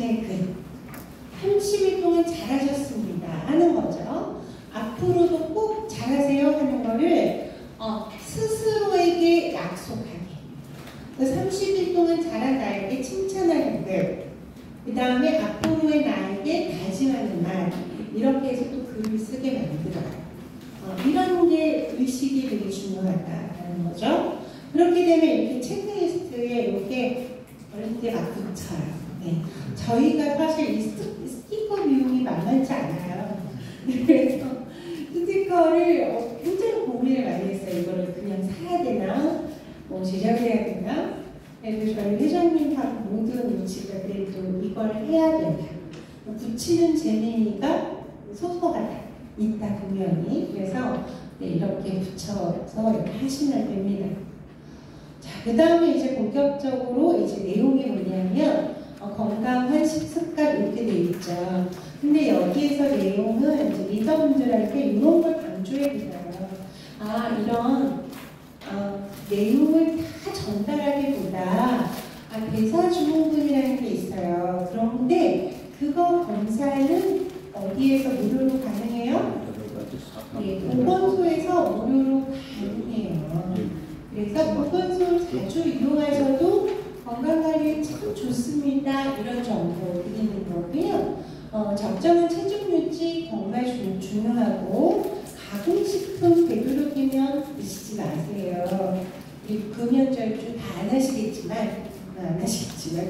당신의 근 30일 동안 잘하셨습니다 하는 거죠. 앞으로도 꼭 잘하세요 하는 거를 스스로에게 약속하기. 30일 동안 잘한 나에게 칭찬하는 글, 그 다음에 앞으로의 나에게 다짐하는 말, 이렇게 해서 또 글을 쓰게 만들어요. 이런 게 의식이 되게 중요하다는 거죠. 그렇게 되면 이렇게 체크리스트에 이렇게 어릴 때 막 붙여요. 네. 저희가 사실 이 스티커 비용이 만만치 않아요. 그래서 스티커를 굉장히 고민을 많이 했어요. 이거를 그냥 사야 되나, 뭐 제작을 해야 되나. 그래서 저희 회장님하고 모든 지가 그래도 이걸 해야 된다. 붙이는 재미가 소소하다. 있다 분명히. 그래서 네, 이렇게 붙여서 이렇게 하시면 됩니다. 자, 그 다음에 이제 본격적으로 이제 내용이 뭐냐면 건강한 식습관 이렇게 돼 있죠. 근데 여기에서 내용은 이제 리더분들한테 이런 걸 강조해 드려요. 이런 내용을 다 전달하기보다 대사주문금이라는 게 있어요. 그런데 그거 검사는 어디에서 무료로 가능해요? 네, 보건소에서 무료로 가능해요. 그래서 보건소를 자주 이용하셔도 건강관리에 참 좋습니다. 이런 정보 드리는 거고요. 적정한 체중 유지 정말 중요하고 가공식품 되도록이면 드시지 마세요. 그리고 금연절주 다 안 하시겠지만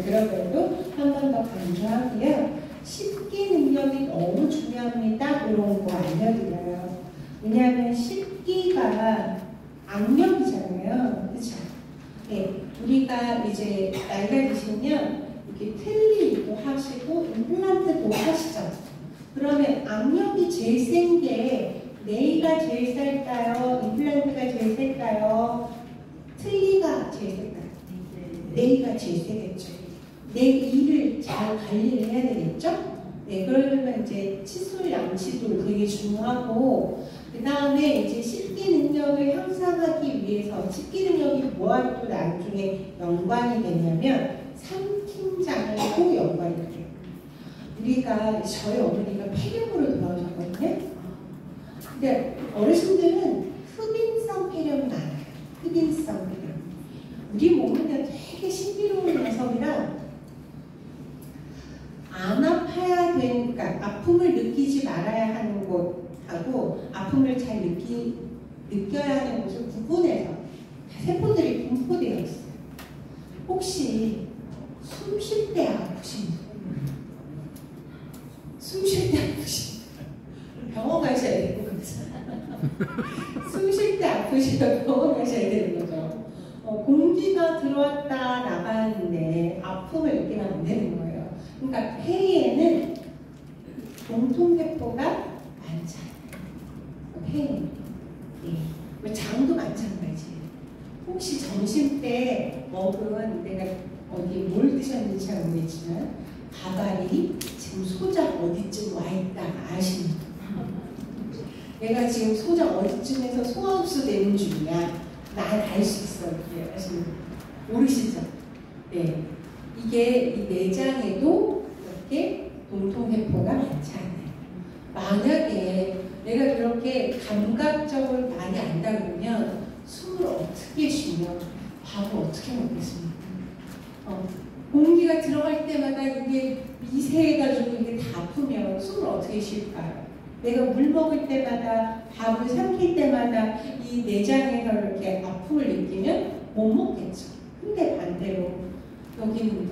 그러고도 한 번 더 강조하고요. 식기 능력이 너무 중요합니다. 이런 거 알려드려요. 왜냐하면 식기가 악력이잖아요. 그렇죠? 네, 우리가 이제 나이가 드시면 이렇게 틀니도 하시고 임플란트도 하시죠. 그러면 악력이 제일 센 게 네이가 제일 셀까요? 임플란트가 제일 셀까요? 틀니가 제일 셀까요? 네이가 제일 세겠죠. 내 이를 잘 관리를 해야 되겠죠? 네, 그러려면 이제 치술 양치도 되게 중요하고, 그 다음에 이제 식기 능력을 향상하기 위해서 식기 능력이 뭐와 또 나중에 연관이 되냐면 삼킴장하고 연관이 돼요. 우리가 저희 어머니가 폐렴으로 돌아오셨거든요. 근데 어르신들은 흡인성 폐렴이 많아요. 흡인성 폐렴. 우리 몸은 되게 신비로운 녀석이라 안 아파야 되는, 그러니까 아픔을 느끼지 말아야 하는 곳하고 아픔을 잘 느껴야 하는 곳을 구분해서 세포들이 분포되어 있어요. 혹시 숨 쉴 때 아프신 분? 숨 쉴 때 아프신 분? 병원 가셔야 되고, 숨 쉴 때 아프시면 병원 가셔야 되는 거죠. 공기가 들어왔다 나가는데 아픔을 느끼면 안 되는 거예요. 그러니까 폐에는 동통세포가 많잖아요. 폐에. 예. 장도 마찬가지. 혹시 점심 때 먹은, 내가 어디 뭘 드셨는지 잘 모르겠지만 가발이 지금 소작 어디쯤 와 있다 아시는 분? 내가 지금 소작 어디쯤에서 소화흡수 되는 중이야. 난 알 수 있어. 이렇게 하시는 분 모르시죠? 네. 이게 이 내장에도 이렇게 동통세포가 많지 않아요. 만약에 내가 그렇게 감각적으로 많이 안다 그러면 숨을 어떻게 쉬며 밥을 어떻게 먹겠습니까? 공기가 들어갈 때마다 이게 미세해가지고 이게 다 아프면 숨을 어떻게 쉴까요? 내가 물 먹을 때마다 밥을 삼킬 때마다 이 내장에서 이렇게 아픔을 느끼면 못 먹겠죠. 근데 반대로 여기는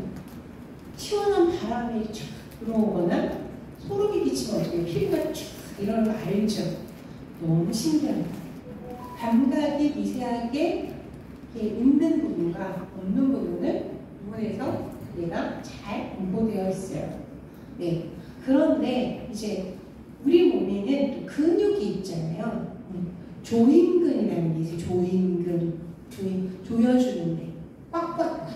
시원한 바람이 쫙 들어오거나 소름이 끼치면 어떻게 피부가 쫙 이러는 거 알죠? 너무 신기합니다. 감각이 미세하게 있는 부분과 없는 부분을 구분해서 얘가 잘 분포되어 있어요. 네. 그런데 이제 우리 몸에는 또 근육이 있잖아요. 조임근이라는 게 있어요. 조임근. 조여주는데 꽉꽉.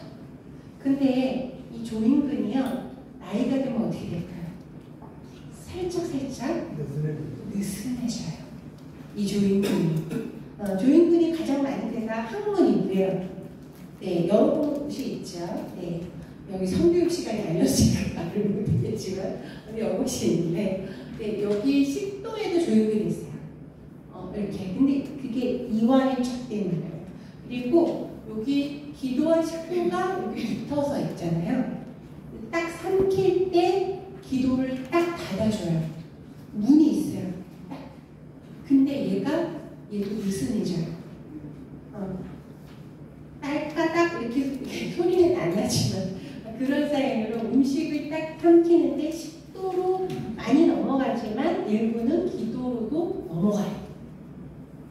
근데 이 조임근이요, 나이가 들면 어떻게 될까요? 살짝 느슨해져요. 이 조임근이. 조임근이 가장 많이 되가 항문이고요. 네, 여러 곳이 있죠. 네. 여기 성교육 시간이 아니었으니까 말을 못하겠지만 여것이 있는데 여기 10도에도 조용히 있어요. 이렇게. 근데 그게 이완이 쫙 되는 거예요. 그리고 여기 기도와 식도가 여기 붙어서 있잖아요. 딱 삼킬 때 기도를 딱 닫아줘요. 문이 있어요. 딱. 근데 얘도 미스니져요. 딸까딱 이렇게 소리는 안 나지만 그런 사이로 음식을 딱 삼키는데 식도로 많이 넘어가지만 일부는 기도로도 넘어가요.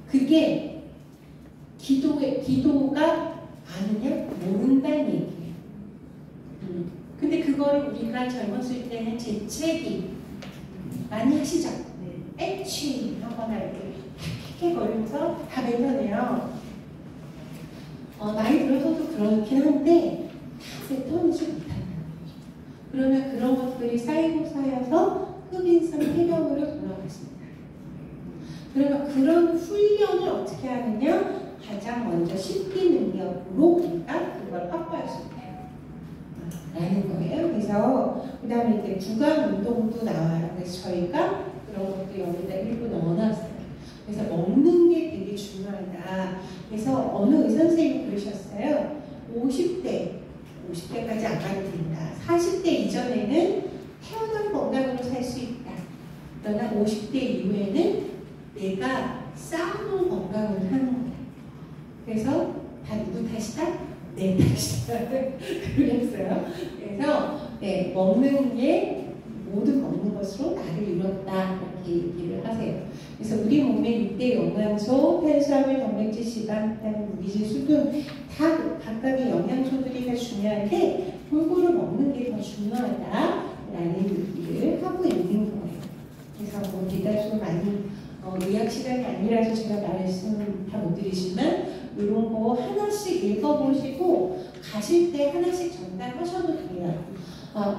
그게 기도가 아느냐? 모른다는 얘기예요. 근데 그거를 우리가 젊었을 때는 재채기 많이 하시죠? 애취 하거나 이렇게 헥헥거리면서 다 뱉어내요. 나이 들어서도 그렇긴 한데 다 뱉어내지 못한다. 그러면 그런 것들이 쌓이고 쌓여서 흡인성 폐병으로 돌아갔습니다. 그러면 그런 훈련을 어떻게 하느냐? 가장 먼저 식기 능력으로 우리가 그걸 확보할 수 있다. 라는 거예요. 그래서 그 다음에 이제 구강 운동도 나와요. 그래서 저희가 그런 것도 여기다 일부 넣어놨어요. 그래서 먹는 게 되게 중요하다. 그래서 어느 의사 선생님이 그러셨어요. 50대까지 안 가도 된다. 40대 이전에는 태어난 건강으로 살 수 있다. 그러나 50대 이후에는 내가 쌓아놓은 건강을 하는 거예요. 그래서 다 누구 탓이다? 내 탓이다. 그랬어요. 그래서 먹는 게 모든 먹는 것으로 나를 이뤘다. 이렇게 얘기를 하세요. 그래서 우리 몸의 6대 영양소, 탄수화물, 단백질, 지방, 비타민, 무기질, 수분 다 각각의 영양소들이 다 중요한데 골고루 먹는 게 더 중요하다라는 얘기를 하고 있는 거예요. 그래서 뭐 대다수 많이 의학 시간이 아니라서 제가 말씀 다 못 드리지만 이런 거 하나씩 읽어보시고 가실 때 하나씩 전달하셔도 돼요.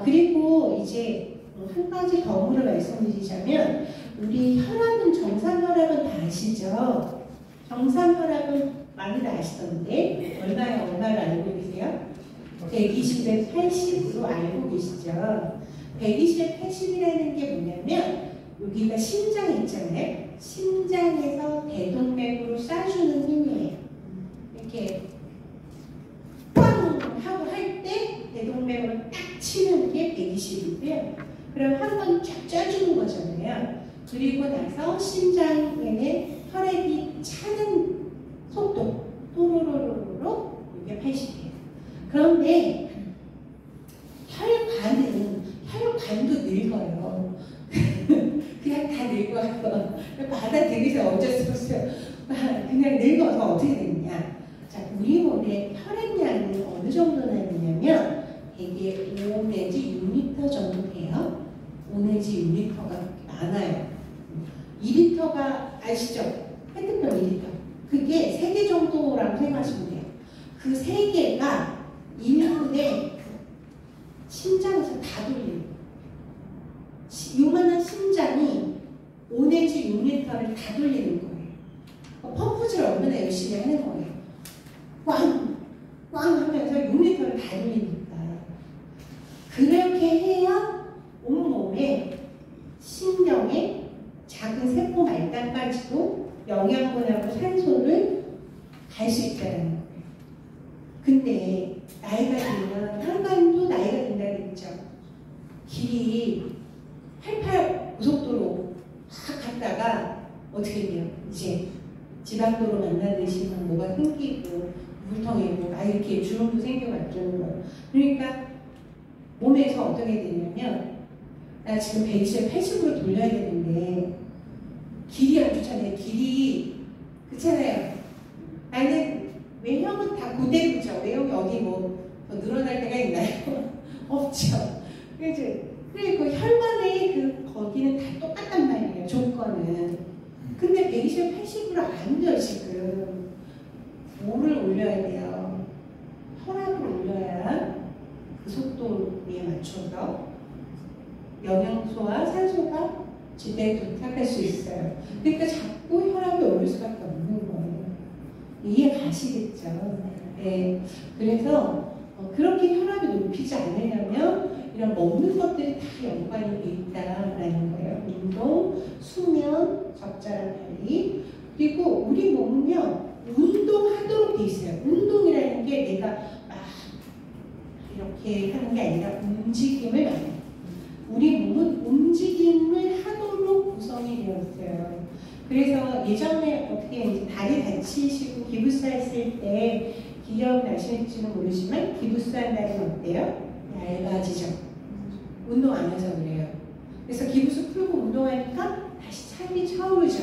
그리고 이제 한 가지 덤으로 말씀드리자면 우리 혈압은 정상혈압은 다 아시죠? 정상혈압은 많이들 아시던데 얼마를 알고 계세요? 120에 80으로 알고 계시죠? 120에 80이라는 게 뭐냐면 여기가 심장 있잖아요. 심장에서 대동맥으로 쏴주는 힘이에요. 이렇게 꽝 하고 할 때 대동맥으로 딱 치는 게 120이고요. 그럼 한 번 쫙 쪄주는 거잖아요. 그리고 나서 심장에는 혈액이 차는 속도 또로로로로 이게 80이에요. 그런데 혈관도 늙어요. 그냥 다 늙어요. 받아들이서 어쩔 수 없어요. 그냥 늙어서 어떻게 되느냐. 자, 우리 몸의 혈액량이 어느 정도 나느냐면 되게 5 내지 6리터 정도 돼요. 5 내지 6리터가 많아요. 2리터가 아시죠? 페트병 2리터. 그게 3개 정도라고 생각하시면 돼요. 그 3개가 1분에 심장에서 다 돌려요. 요만한 심장이 5 내지 6리터를 다 돌리는 거예요. 펌프질을 얼마나 열심히 하는 거예요. 꽝! 꽝 하면서 6리터를 다 돌리니까. 그렇게 해야 온몸에 신경에 작은 세포 말단까지도 영양분하고 산소를 갈 수 있다는 거예요. 근데 나이가 들면 혈관도 나이가 된다 그랬죠. 길이 88 고속도로 막 갔다가 어떻게 돼요? 이제 지방도로 만나듯이 막 뭐가 끊기고 물통이고 막 이렇게 주름도 생겨가지고 거예요. 그러니까 몸에서 어떻게 되냐면 나 지금 120에 80으로 돌려야 되는데 길이 안 좋잖아요. 길이 그렇잖아요. 나는 외형은 다 그대로죠. 외형이 어디 뭐 더 늘어날 때가 있나요? 없죠. 그리고 혈관의 거기는 다 똑같단 말이에요. 조건은. 근데 120에 80으로 안 돼요 지금. 뭐를 올려야 돼요? 혈압을 올려야 그 속도에 맞춰서 영양소와 산소가 제대로 도착할 수 있어요. 그러니까 자꾸 혈압이 오를 수밖에 없는 거예요. 이해 가시겠죠? 네. 그래서 그렇게 혈압이 높이지 않으려면 이런 먹는 것들이 다 연관이 돼 있다라는 거예요. 운동, 수면, 적절한 관리. 그리고 우리 몸은요, 운동하도록 돼 있어요. 운동이라는 게 내가 막 이렇게 하는 게 아니라 움직임을 말해요. 우리 몸은 움직임을 하도록 구성이 되어 있어요. 그래서 예전에 어떻게 이제 다리 다치시고 기부스 했을 때 기억나실지는 모르지만 기부스 한 다리는 어때요? 얇아지죠. 운동 안 해서 그래요. 그래서 기부스 풀고 운동하니까 다시 살이 차오르죠.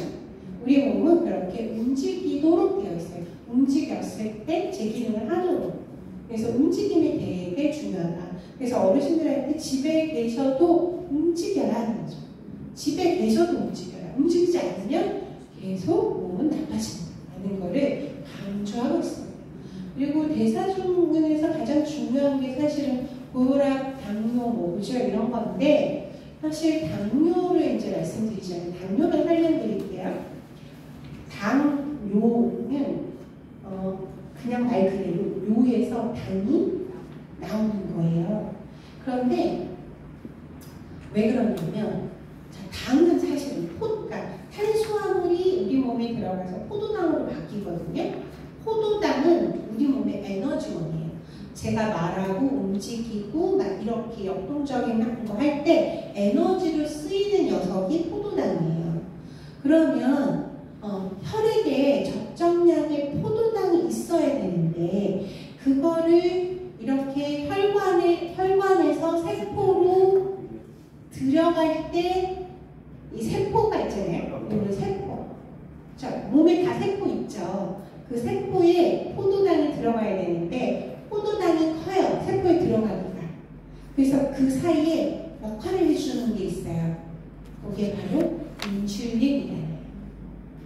우리 몸은 그렇게 움직이도록 되어 있어요. 움직였을 때 제 기능을 하도록. 그래서 움직임이 되게 중요하다. 그래서 어르신들한테 집에 계셔도 움직여라 하는 거죠. 집에 계셔도 움직여라. 움직이지 않으면 계속 몸은 나빠진다는 거를 강조하고 있습니다. 그리고 대사증후군에서 가장 중요한 게 사실은 고혈압, 당뇨, 고지혈 이런 건데 사실 당뇨를 이제 말씀드리자면 당뇨를 설명드릴게요. 당뇨는 그냥 말 그대로 뇨에서 당이 나오는 거예요. 그런데 왜 그러냐면 당은 사실은 그러니까 탄수화물이 우리 몸에 들어가서 포도당으로 바뀌거든요. 포도당은 우리 몸의 에너지원이에요. 제가 말하고 움직이고 막 이렇게 역동적인 거 할 때 에너지로 쓰이는 녀석이 포도당이에요. 그러면 혈액에 적정량의 포도당이 있어야 되는데 그거를 이렇게 혈관에서 세포로 들어갈 때 이 세포가 있잖아요. 이거 세포. 자, 몸에 다 세포 있죠. 그 세포에 포도당이 들어가야 되는데 포도당이 커요. 세포에 들어가기가. 그래서 그 사이에 역할을 해주는 게 있어요. 그게 바로 인슐린이라는.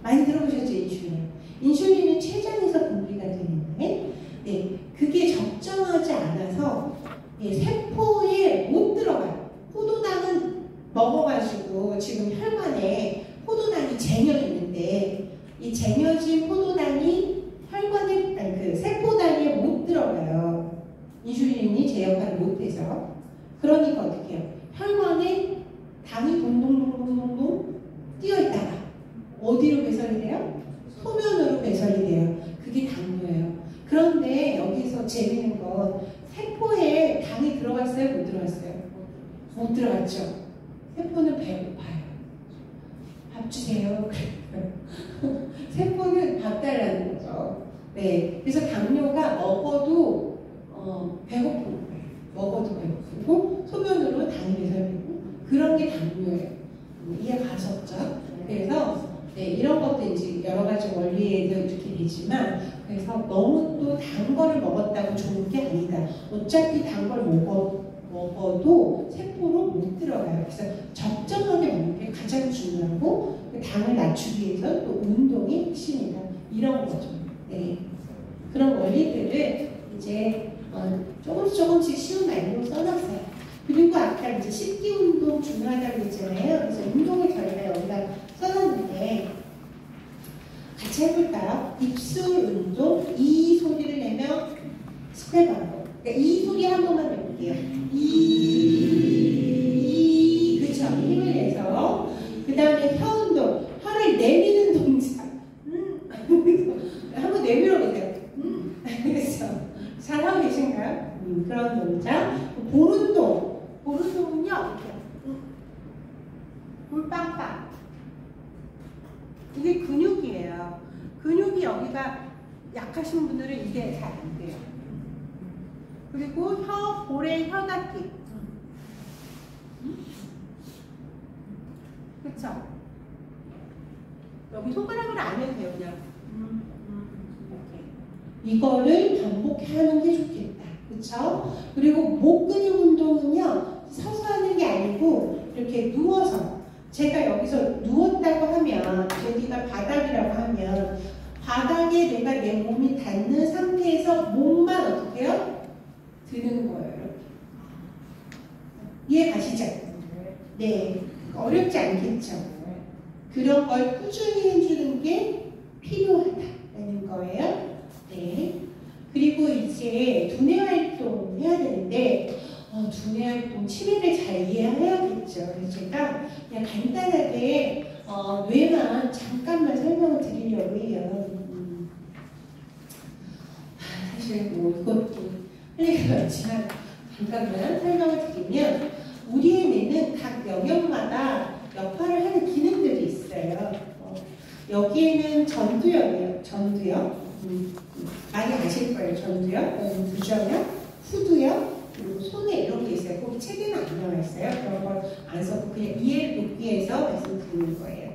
많이 들어보셨죠, 인슐린? 인슐린은 췌장에서 분비가 되는데, 네, 그게 적정하지 않아서 세포에 못 들어가요. 포도당은 먹어가지고 지금 혈관에 포도당이 쟁여 있는데 이 쟁여진 포도당이 혈관에 그 세포당에 못 들어가요. 인슐린이 제 역할을 못해서. 그러니까 어떻게 해요? 혈관에 당이 동동동동동동 뛰어있다가 어디로 배설이 돼요? 소면으로 배설이 돼요. 그게 당뇨예요. 그런데 여기서 재밌는 건 세포에 당이 들어갔어요? 못 들어갔어요? 못 들어갔죠. 세포는 배고파요. 밥 주세요. 세포는 밥 달라는 거죠. 네, 그래서 당뇨가 먹어도 배고픈 거예요. 먹어도 배고프고 소변으로 당이 배설되고 그런 게 당뇨예요. 이해 가셨죠? 그래서 네, 이런 것도 이제 여러 가지 원리에도 이렇게 되지만 그래서 너무 또 단 거를 먹었다고 좋은 게 아니다. 어차피 단 걸 먹어도 세포로 못 들어가요. 그래서 적정하게 먹는 게 가장 중요하고 당을 낮추기 위해서 또 운동이 핵심이다. 이런 거죠. 네. 그런 원리들을 이제 조금씩 쉬운 말로 써놨어요. 그리고 아까 이제 식기 운동 중요하다고 했잖아요. 그래서 운동을 저희가 여기다 써놨는데 같이 해볼까요? 입술 운동, 이 소리를 내면 스펠 방법. 그러니까 이 소리 한 번만 해볼게요. 그쵸? 힘을 내서. 그 다음에 혀 운동, 혀를 내미는 동작. 한번 내밀어 보세요. 그래서 잘하고 계신가요? 그런 동작. 볼운동. 볼운동은요, 볼빵빵. 이게 근육이에요. 근육이 여기가 약하신 분들은 이게 잘 안 돼요. 그리고 볼에 혀 닿기. 그쵸? 여기 손가락으로 안 해도 돼요, 그냥. 이렇게. 이거를 반복하는 게 좋겠다. 그쵸? 그리고 목 근육 운동은요, 서서 하는 게 아니고, 이렇게 누워서. 제가 여기서 누웠다고 하면, 여기가 바닥이라고 하면, 바닥에 내가 내 몸이 닿는 상태에서 몸만 어떻게 해요? 드는 거예요. 이해 가시죠? 네. 어렵지 않겠죠? 그런 걸 꾸준히 해주는 게 필요하다는 거예요. 네. 그리고 이제 두뇌 활동 활동을 해야 되는데 두뇌 활동, 취미를 잘 이해해야겠죠. 그래서 제가 그냥 간단하게 뇌만 잠깐만 설명을 드리려고 해요. 사실 뭐 이것도 할 얘기가 많지만 잠깐만 설명을 드리면 우리의 뇌는 각 영역마다 역할을 하는 기능들이 있어요. 여기에는 전두엽이에요. 전두엽. 많이 아실 거예요. 전두엽, 부정엽, 후두엽, 그리고 손에 이런 게 있어요. 거기 책에는 안 나와 있어요. 그런 걸 안 써서 그냥 이해를 돕기 위해서 말씀드리는 거예요.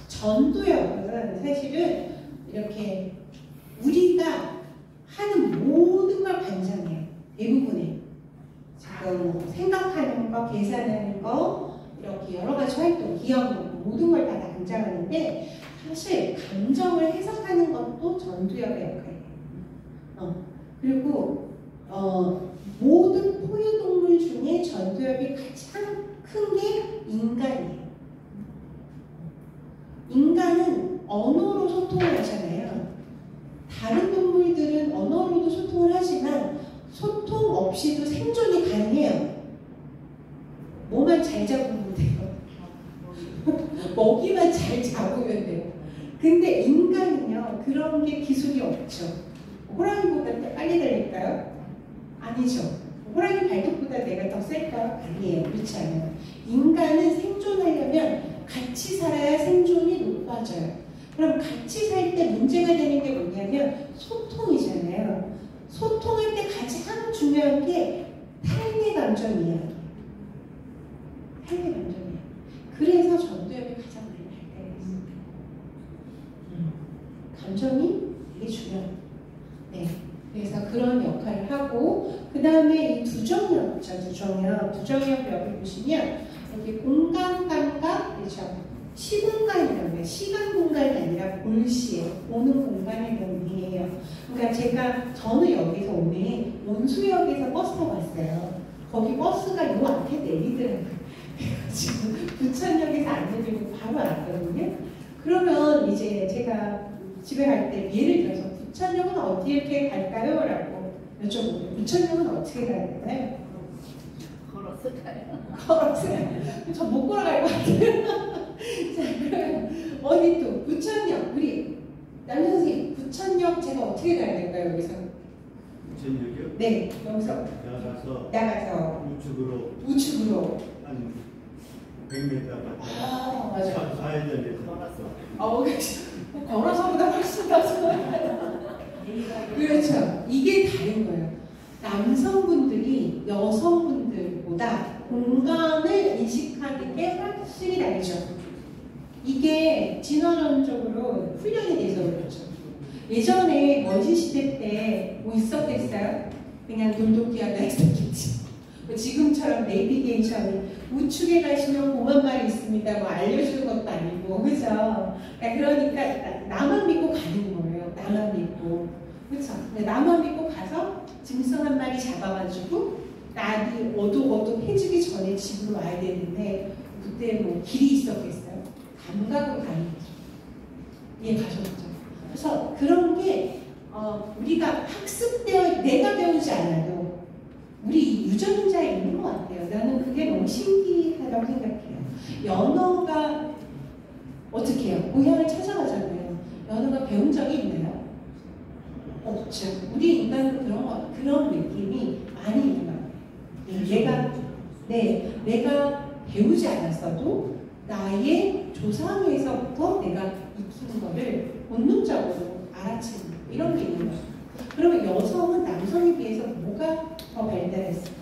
전두엽은 사실은 이렇게 우리가 하는 모든 걸 관장해요. 대부분의 지금 생각하는 거, 계산하는 거, 이렇게 여러 가지 활동, 기억, 모든 걸 다 관장하는데 사실 감정을 해석하는 것도 전두엽의 역할이에요. 그리고 모든 포유동물 중에 전두엽이 가장 큰 게 인간이에요. 인간은 언어로 소통을 하잖아요. 다른 동물들은 언어로도 소통을 하지만 소통 없이도 생존이 가능해요. 뭐만 잘 잡으면 돼요. 먹이만 잘 잡으면 돼요. 근데 인간은요, 그런 게 기술이 없죠. 호랑이보다 빨리 달릴까요? 아니죠. 호랑이 발톱보다 내가 더 셀까요? 아니에요. 그렇지 않아요. 인간은 생존하려면 같이 살아야 생존이 높아져요. 그럼 같이 살 때 문제가 되는 게 뭐냐면 소통이잖아요. 소통할 때 가장 중요한 게 타인의 감정 이야기. 타인의 감정 이야기. 그래서 전두엽이 가장 많이 발달했습니다. 감정이 되게 중요해요. 네. 그래서 그런 역할을 하고, 그 다음에 이 두정엽 있죠. 두정엽 여기 보시면 여기 공간 감각, 그렇죠. 시공간이라고 해요. 시간 공간이 아니라 볼시에 보는 공간의 의미예요. 그러니까 저는 여기서 오늘 온수역에서 버스 타고 왔어요. 거기 버스가 요 앞에 내리더라고요. 지금 부천역에서 안 내리고 바로 왔거든요. 그러면 이제 제가 집에 갈 때 예를 들어서 부천역은 어디 이렇게 갈까요? 라고 여쭤보고 부천역은 어떻게 가야 되나요? 걸어서 가요. 걸어서 가요. 저 못 걸어갈 것 같아요. 자, 그러면 어디 또 부천역, 우리 남자 선생님 부천역 제가 어떻게 가야 될까요? 여기서? 부천역이요? 네, 여기서 나가서 우측으로 한 100m 맞아. 좌회전에서 걸어서보다 훨씬 더 좋아요. 그렇죠. 이게 다른 거예요. 남성분들이 여성분들보다 공간을 인식하는 게 확실히 다르죠. 이게 진화론적으로 훈련이 돼서 그렇죠. 예전에 원시 시대 때 뭐 있었겠어요? 그냥 돌도끼하다 했었겠지. 지금처럼 내비게이션이 우측에 가시면 공항말이 있습니다. 뭐 알려주는 것도 아니고, 그죠? 그러니까 나만 믿고 가는 거예요. 나만 믿고. 그쵸? 나만 믿고 가서 짐승 한 마리 잡아가지고 날이 어둑어둑해지기 전에 집으로 와야 되는데 그때 뭐 길이 있었겠어요? 감각으로 가는 거죠. 이해 가셨죠? 그래서 그런 게 우리가 학습되어 내가 배우지 않아도 우리 유전자에 있는 것 같아요. 나는 그게 너무 신기하다고 생각해요. 연어가 어떻게 해요? 고향을 찾아가잖아요. 연어가 배운 적이 있나요? 없죠. 우리 인간은 그런 느낌이 많이 있는 것 같아요. 내가 배우지 않았어도 나의 조상에서부터 내가 익히는 거를 본능적으로 알아채는 이런 게 있는 거죠. 그러면 여성은 남성에 비해서 뭐가 더 발달했을까요?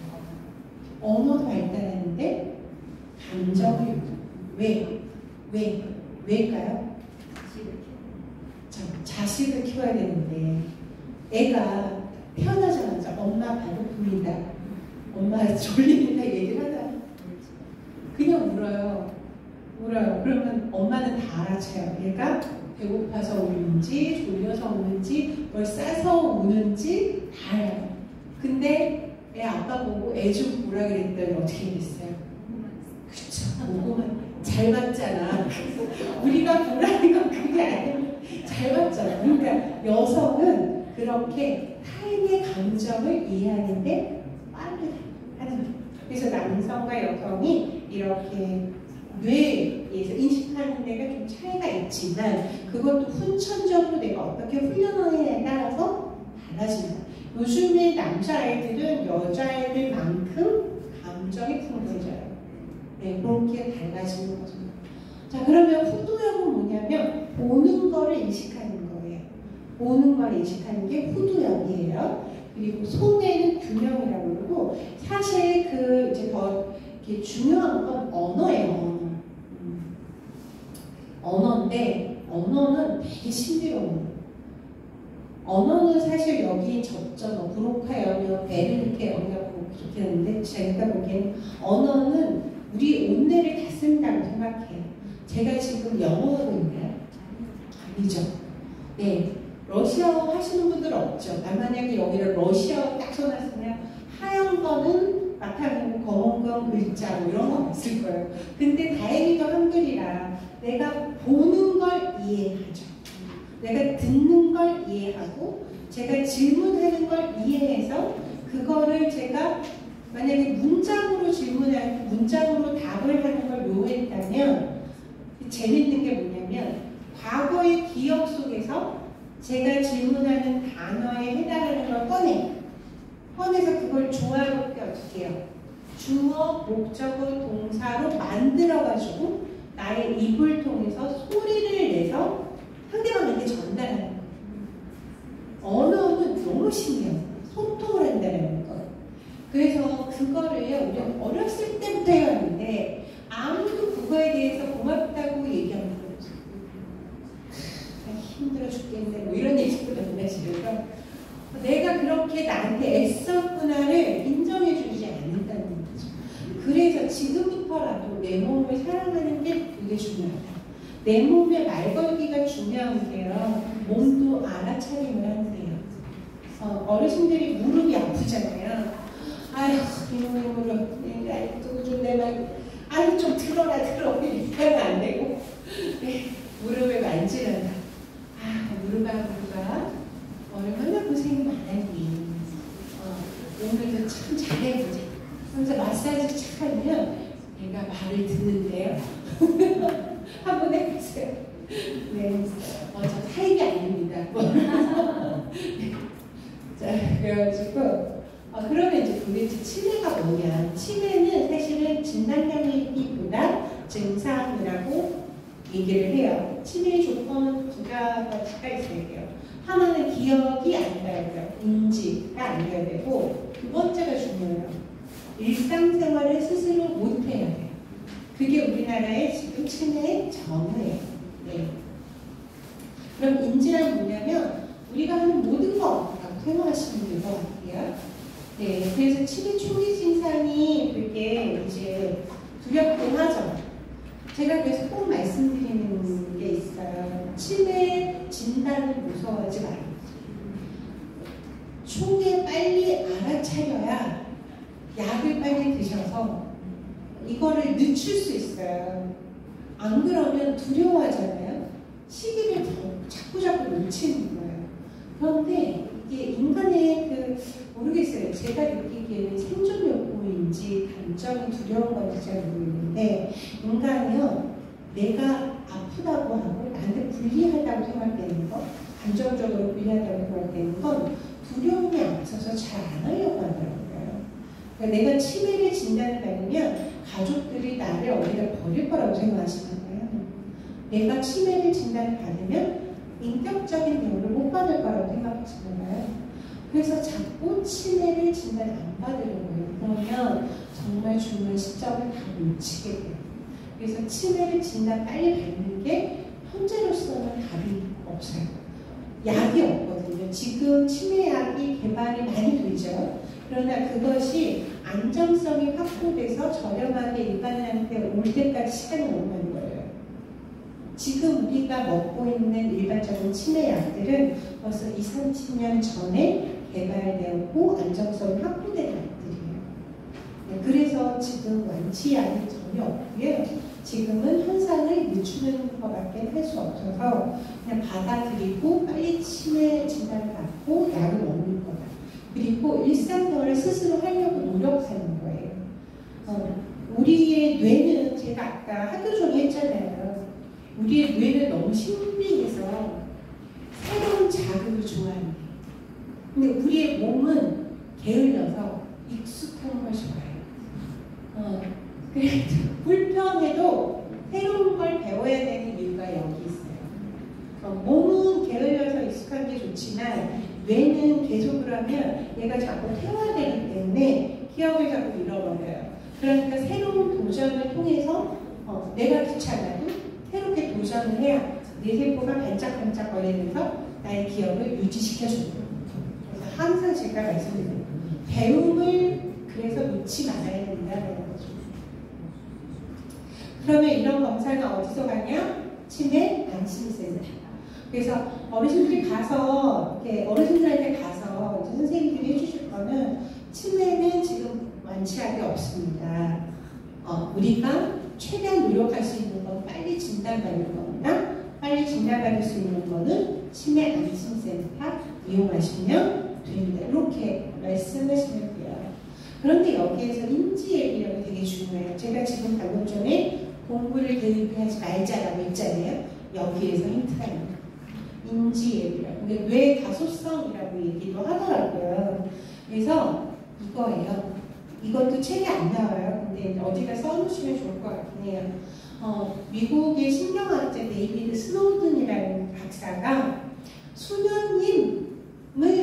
언어도 발달하는데 감정을 왜일까요? 자식을 키워야 되는데 애가 태어나자마자 엄마 배고픕니다. 엄마 졸립니다 얘기를 하다 그냥 울어요. 그러면 엄마는 다 알아채요. 얘가 배고파서 우는지 졸려서 우는지 뭘 싸서 우는지 다 알아요. 근데 애 아빠 보고 애 좀 보라 그랬더니 어떻게 됐어요? 그쵸. 보고만 잘 봤잖아. 우리가 보라는 건 그게 아니고 잘 봤잖아. 그러니까 여성은 그렇게 타인의 감정을 이해하는데 그래서 남성과 여성이 이렇게 뇌에서 인식하는 데가 좀 차이가 있지만 그것도 후천적으로 내가 어떻게 훈련하느냐에 따라서 달라진다. 요즘에 남자아이들은 여자아이들만큼 감정이 풍부해져요. 네, 그렇게 달라지는 거죠. 자, 그러면 후두역은 뭐냐면 보는 거를 인식하는 거예요. 보는 걸 인식하는 게 후두역이에요. 그리고 손에는 균형이라고 그러고 사실 그 이제 더 이렇게 중요한 건 언어예요. 언어인데 언어는 되게 신비로운 언어는 사실 여기 적죠. 브로카 영역, 베르니케 영역하고 그렇게 하는데 제가 보기에는 언어는 우리 온뇌를 다 쓴다고 생각해요. 제가 지금 영어하고 있나요? 아니죠. 네, 러시아어 하시는 분들 없죠. 만약에 여기를 러시아어 딱 써놨으면 하얀 거는 바탕이고 검은 건 글자 뭐 이런 거 있을 거예요. 근데 다행히도 한글이라 내가 보는 걸 이해하죠. 내가 듣는 걸 이해하고 제가 질문하는 걸 이해해서 그거를 제가 만약에 문장으로 질문하고 문장으로 답을 하는 걸 요했다면 재밌는 게 뭐냐면 과거의 기억 속에서 제가 질문하는 단어에 해당하는 걸 꺼내서 그걸 조화롭게 어떻게 해요? 주어, 목적어, 동사로 만들어가지고 나의 입을 통해서 소리를 내서 상대방에게 전달하는 거예요. 언어는 너무 신기해요. 소통을 한다는 거. 그래서 그거를요, 우리가 어렸을 때부터 해왔는데 아무도 그거에 대해서 고맙다고 얘기하는 거예요. 힘들어 죽겠네. 뭐 이런 얘기도 맨날 집에서 내가 그렇게 나한테 애썼구나를 인정해주지 않는다는 거죠. 그래서 지금부터라도 내 몸을 사랑하는 게 되게 중요하다. 내 몸의 말 걸기가 중요한 게요. 몸도 알아차림을 하세요. 어르신들이 무릎이 아프잖아요. 아휴, 이놈의 무릎. 아이고, 좀 내 말. 아유, 좀 들어라. 이렇게 하면 안 되고. 네, 무릎을 만지란다. 아, 무릎아. 얼마나 고생이 많았니. 오늘도 참 잘해보자. 그래서 마사지 착 하면 내가 말을 듣는데요. 한번 해보세요. 네. 저 사입이 아닙니다. 네. 자, 그래가지고, 그러면 이제 도대체 치매가 뭐냐. 치매는 사실은 진단형이기보다 증상이라고 얘기를 해요. 치매의 조건은 두 가지가 있어야 돼요. 하나는 기억이 안 나야 돼요. 인지가 안 나야 되고, 두 번째가 중요해요. 일상생활을 스스로 못해야 돼요. 그게 우리나라의 지금 치매의 전후예요. 네. 그럼 인지란 뭐냐면 우리가 하는 모든 거라고 생각하시면 될 것 같아요. 네. 그래서 치매 초기 증상이 되게 이제 두렵긴 하죠. 제가 그래서 꼭 말씀드리는 게 있어요. 치매 진단을 무서워하지 말아요. 초기에 빨리 알아차려야 약을 빨리 드셔서 이거를 늦출 수 있어요. 안 그러면 두려워하잖아요. 시기를 자꾸 놓치는 거예요. 그런데 이게 인간의 모르겠어요. 제가 느끼기에는 생존 욕구인지 감정이 두려운 건지 잘 모르겠는데 인간이요. 내가 아프다고 하고 나한테 불리하다고 생각되는 거, 감정적으로 불리하다고 생각되는 건 두려움이 앞서서 잘 안 하려고 하더라고요. 그러니까 내가 치매를 진단받으면 가족들이 나를 어디다 버릴 거라고 생각하시는 거예요. 내가 치매를 진단받으면 인격적인 대우를 못 받을 거라고 생각하시는 거예요. 그래서 자꾸 치매를 진단 안 받으려고 해요. 그러면 정말 중요한 시점을 다 놓치게 돼요. 그래서 치매를 진단 빨리 받는 게 현재로서는 답이 없어요. 약이 없거든요. 지금 치매약이 개발이 많이 되죠. 그러나 그것이 안정성이 확보돼서 저렴하게 일반인한테 올 때까지 시간이 너무 많은 거예요. 지금 우리가 먹고 있는 일반적인 치매약들은 벌써 20-30년 전에 개발되었고 안정성이 확보된 약들이에요. 네, 그래서 지금 완치약이 전혀 없고요. 지금은 현상을 늦추는 것밖에 할 수 없어서 그냥 받아들이고 빨리 치매 진단을 받고 약을 먹는 거다. 그리고 일상생활을 스스로 하려고 노력하는 거예요. 우리의 뇌는 제가 아까 하도 종이 했잖아요. 우리의 뇌는 너무 신비해서 새로운 자극을 좋아합니다. 근데 우리의 몸은 게을러서 익숙한 걸 좋아해요. 그래서 불편해도 새로운 걸 배워야 되는 이유가 여기 있어요. 몸은 게을러서 익숙한 게 좋지만 뇌는 계속을 하면 얘가 자꾸 퇴화되기 때문에 기억을 자꾸 잃어버려요. 그러니까 새로운 도전을 통해서 내가 귀찮아도 새롭게 도전을 해야 내 세포가 반짝반짝 거리면서 나의 기억을 유지시켜주는 거예요. 그래서 항상 제가 말씀드려요. 배움을 그래서 놓지 말아야 된다는 거죠. 그러면 이런 검사가 어디서 가냐? 치매 안심센터. 그래서 어르신들이 가서 어르신들한테 가서 이제 선생님들이 해주실 거는 치매는 지금 완치할 게 없습니다. 우리가 최대한 노력할 수 있는 건 빨리 진단받는 거나 빨리 진단받을 수 있는 거는 치매 안심센터 이용하시면 됩니다. 이렇게 말씀하시면 돼요. 그런데 여기에서 인지예비력이 되게 중요해요. 제가 지금 방금 전에 공부를 대입하지 말자라고 했잖아요. 여기에서 힌트가 있는 인지예비력. 근데 뇌 가소성이라고 얘기도 하더라고요. 그래서 이거예요. 이것도 책에 안 나와요. 근데 어디다 써놓으시면 좋을 것 같긴 해요. 미국의 신경학자 데이비드 스노든이라는 박사가 수녀님을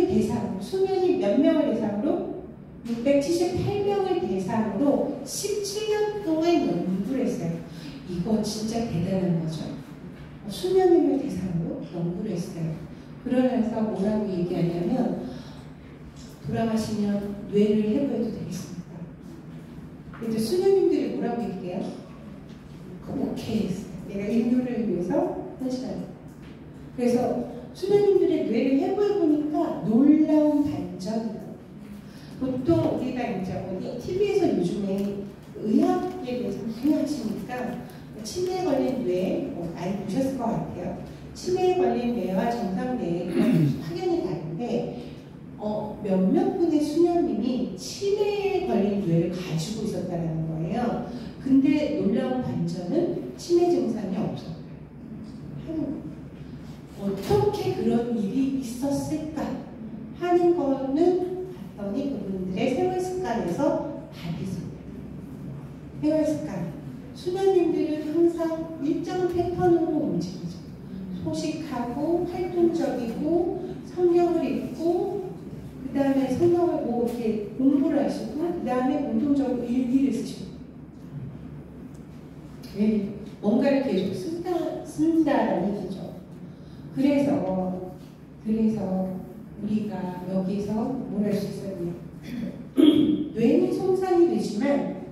대상으로, 수녀님 몇 명을 대상으로? 678명을 대상으로 17년 동안 연구를 했어요. 이거 진짜 대단한 거죠. 수녀님을 대상으로 연구를 했어요. 그러면서 뭐라고 얘기하냐면 돌아가시면 뇌를 해부해도 되겠습니까? 그래도 수녀님들이 뭐라고 얘기해요? 오케이 했어요. 내가 인류를 위해서 헌신한다. 그래서 수녀님들의 뇌를 해부해보니까 놀라운 반전이에요. 보통 우리가 이제 어디 TV에서 요즘에 의학에 대해서 많이 하시니까 치매에 걸린 뇌 많이 보셨을 것 같아요. 치매에 걸린 뇌와 정상 뇌가 확연히 다른데 몇몇 분의 수녀님이 치매에 걸린 뇌를 가지고 있었다는 거예요. 근데 놀라운 반전은 치매 증상이 없었어요. 어떻게 그런 일이 있었을까 하는 거는 봤더니 그분들의 생활 습관에서 답이 있습니다. 생활 습관. 수녀님들은 항상 일정 패턴으로 움직이죠. 소식하고 활동적이고 성경을 읽고 그 다음에 성경을 뭐 이렇게 공부를 하시고 그 다음에 공통적으로 일기를 쓰시고 뭔가를 계속 쓴다라는 얘기죠. 그래서 우리가 여기서 뭘 할 수 있었냐? 뇌는 손상이 되지만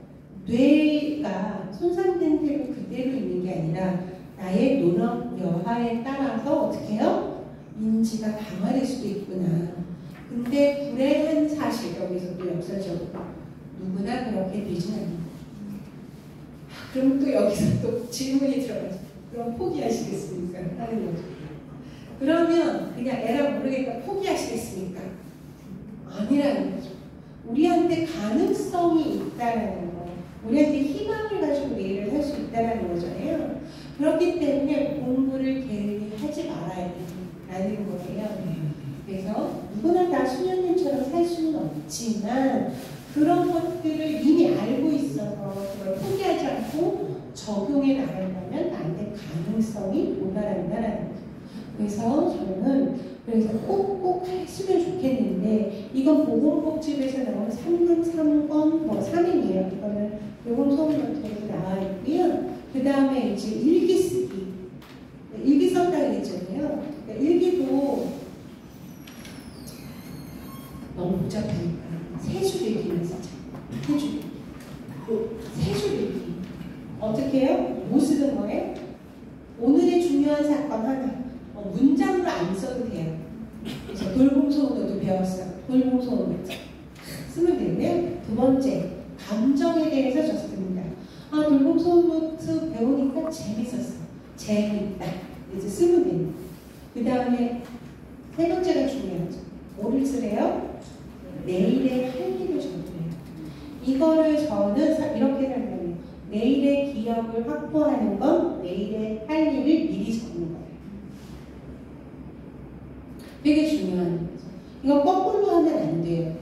뇌가 손상된 대로 그대로 있는 게 아니라 나의 노력 여하에 따라서 어떻게 해요? 인지가 강화될 수도 있구나. 근데 불행한 사실, 여기서 또 역설적으로 누구나 그렇게 되진 않는다. 그럼 또 여기서 또 질문이 들어가죠. 그럼 포기하시겠습니까? 하는 거죠. 그러면 그냥 에라 모르겠다 포기하시겠습니까? 아니라는 거죠. 우리한테 가능성이 있다라는 거, 우리한테 희망을 가지고 내일을 할 수 있다는 거잖아요. 그렇기 때문에 공부를 게을리 하지 말아야 된다는 거예요. 그래서 누구나 다 수녀님처럼 살 수는 없지만 그런 것들을 이미 알고 있어서 그걸 포기하지 않고 적용해 나간다면 나한테 가능성이 도달한다는 거죠. 그래서 저는 꼭 했으면 좋겠는데 이건 보건복지부에서 나온 3급 3권 3인이에요. 이거는 요금소득에서 나와 있고요. 그 다음에 이제 일기 쓰기. 일기 썼다 그랬잖아요. 그러니까 일기도 너무 복잡하니까 세 줄 일기를 쓰자. 세 줄 일기. 어떻게 해요? 뭐 쓰는 거예요? 오늘의 중요한 사건 하나. 문장으로 안 써도 돼요. 그래서 돌봄소원도 배웠어요. 돌봄소원 쓰면 되고요. 두 번째, 감정에 대해서 적습니다. 돌봄소원 노트 배우니까 재밌었어. 재밌다. 이제 쓰면 됩니다. 그 다음에 세 번째가 중요하죠. 뭐를 쓰래요? 내일의 할 일을 적으래요. 이거를 저는 이렇게 설명해요. 내일의 기억을 확보하는 건 내일의 할 일을 미리 적는 거예요. 되게 중요한 거죠. 이거 거꾸로 하면 안 돼요.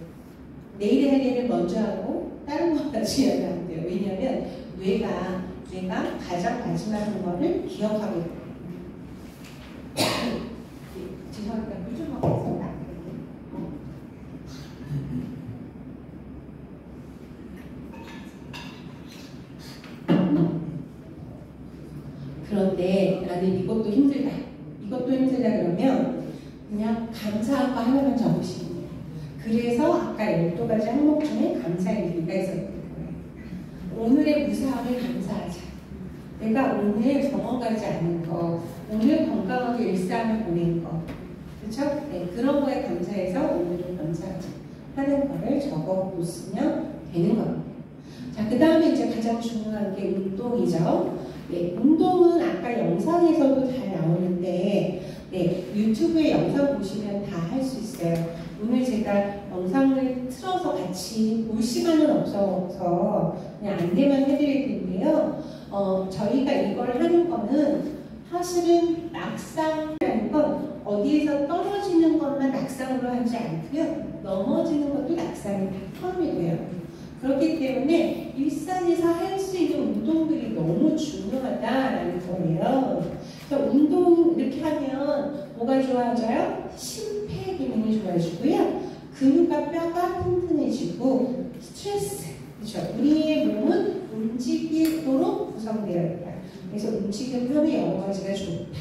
내일의 할 일을 먼저 하고 다른 거 같이 하면 안 돼요. 왜냐하면 뇌가 가장 마지막 한 거를 기억하게 돼요. 죄송합니다. 물 좀 먹겠습니다. 그런데 나는 이것도 힘들다. 이것도 힘들다 그러면 그냥 감사한 거 하나만 적으시면 돼요. 그래서 아까 12가지 항목 중에 감사의 의미가 있었던 거예요. 오늘의 무사함을 감사하자. 내가 오늘 병원 가지 않은 거, 오늘 건강하게 일상을 보낸 거, 그렇죠? 네, 그런 거에 감사해서 오늘은 감사하자 하는 거를 적어 놓으시면 되는 겁니다. 자, 그 다음에 이제 가장 중요한 게 운동이죠. 네, 운동은 아까 영상에서도 잘 나오는데, 네, 유튜브에 영상 보시면 다 할 수 있어요. 오늘 제가 영상을 틀어서 같이 볼 시간은 없어서 그냥 안내만 해드릴 텐데요. 저희가 이걸 하는 거는 사실은 낙상이라는 건 어디에서 떨어지는 것만 낙상으로 하지 않고요. 넘어지는 것도 낙상이 다 포함이 돼요. 그렇기 때문에 일상에서 할 수 있는 운동들이 너무 중요하다라는 거예요. 그래서 운동 이렇게 하면 뭐가 좋아져요? 심폐 기능이 좋아지고요. 근육과 뼈가 튼튼해지고 스트레스, 그렇죠? 우리의 몸은 움직이도록 구성되어 있다. 그래서 움직임하면 여러 가지가 좋다.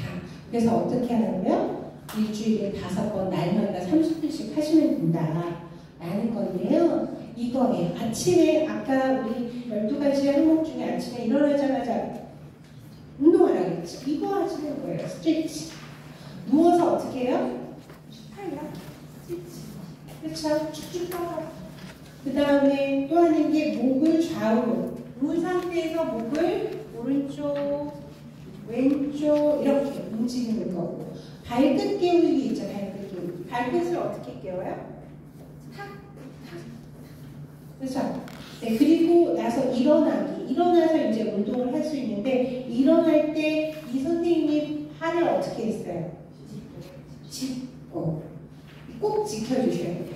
그래서 어떻게 하냐면 일주일에 5번 날마다 30분씩 하시면 된다 라는 건데요. 이거에 아침에 아까 우리 12가지 항목 중에 아침에 일어나자마자 운동하라고 했죠. 이거 하시는 거예요. 스트레치. 누워서 어떻게 해요? 팔이요. 스트레치. 그렇죠? 쭉쭉 뻗어. 그 다음에 또 하는 게 목을 좌우로. 누운 상태에서 목을 오른쪽, 왼쪽 이렇게 움직이는 거고. 발끝 깨우기 있죠. 발끝 깨우기. 발끝을 어떻게 깨워요? 그렇죠? 네, 그리고 나서 일어나기. 일어나서 이제 운동을 할 수 있는데 일어날 때 이 선생님이 팔을 어떻게 했어요? 짚고 꼭 지켜주셔야 돼요.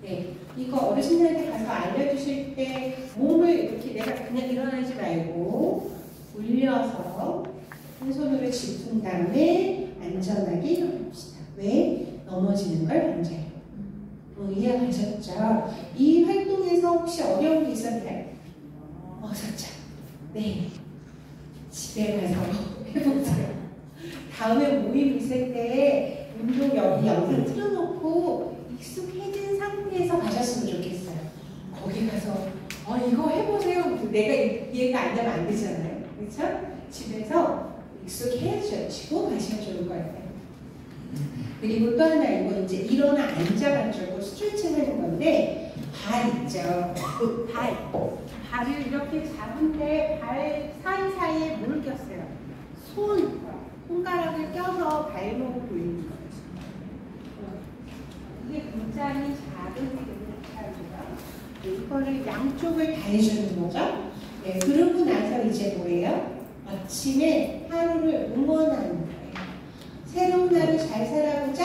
네, 이거 어르신들한테 가서 알려주실 때 몸을 이렇게 내가 그냥 일어나지 말고 올려서 한 손으로 짚은 다음에 안전하게 일어납시다. 왜? 넘어지는 걸 방지해요. 이해하셨죠? 이 활동에서 혹시 어려운 게 있었나요? 없었죠? 네. 집에 가서 해보세요. 다음에 모임 있을 때 운동 여기 영상 틀어놓고 익숙해진 상태에서 가셨으면 좋겠어요. 거기 가서 이거 해보세요. 내가 이해가 안 되면 안 되잖아요. 그렇죠? 집에서 익숙해지고 가시면 좋을 거예요. 그리고 또 하나 이거 이제 일어나 앉아가지고 스트레칭 하는 건데 발 있죠. 발을 이렇게 잡은데 발 사이사이에 뭘 꼈어요? 손가락을 껴서 발목을 돌리는 거예요. 이게 굉장히 작은 일이거든요. 이거를 양쪽을 다 해주는 거죠. 네, 그러고 나서 이제 뭐예요? 아침에 하루를 응원하는 거예요. 새로운 날을 잘 살아보자.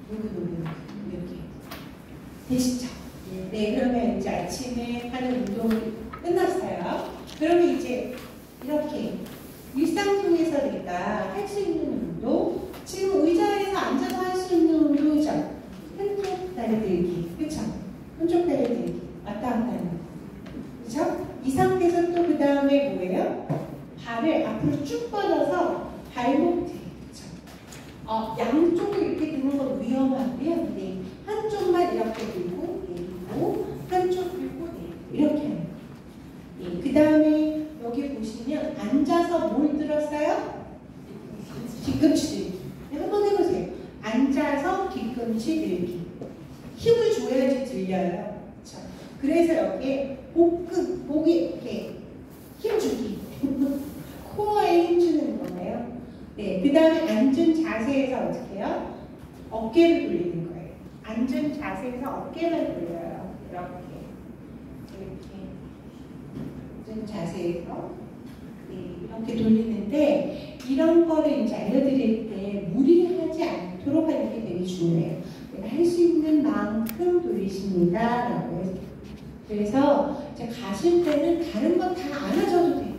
이렇게 되시죠? 네, 그러면 이제 아침에 하는 운동이 끝났어요. 그러면 이제 이렇게 일상 속에서 내가 할 수 있는 운동, 지금 의자에서 앉아서 할 수 있는 운동이죠. 한쪽 다리 들기, 그렇죠? 한쪽 다리 들기, 왔다 갔다 하는 거, 그렇죠? 이 상태에서 또 그 다음에 뭐예요? 발을 앞으로 쭉 뻗어서 발목 들기. 양쪽을 이렇게 드는 건 위험하고요. 네. 한쪽만 이렇게 들고 내리고 한쪽 들고 내리고 이렇게 하는 거예요. 네. 그 다음에 여기 보시면 앉아서 뭘 들었어요? 뒤꿈치 들기. 네, 한번 해보세요. 앉아서 뒤꿈치 들기. 힘을 줘야지 들려요. 그렇죠? 그래서 여기에 목이 이렇게 힘주기. 코어에 힘주는 거예요. 네, 그 다음에 앉은 자세에서 어떻게 해요? 어깨를 돌리는 거예요. 앉은 자세에서 어깨만 돌려요. 이렇게. 이렇게 자세에서 이렇게 돌리는데 이런 거를 이제 알려드릴 때 무리하지 않도록 하는 게 되게 중요해요. 내가 할 수 있는 만큼 돌리십니다. 라고 해서. 그래서 이제 가실 때는 다른 거 다 안 하셔도 돼요.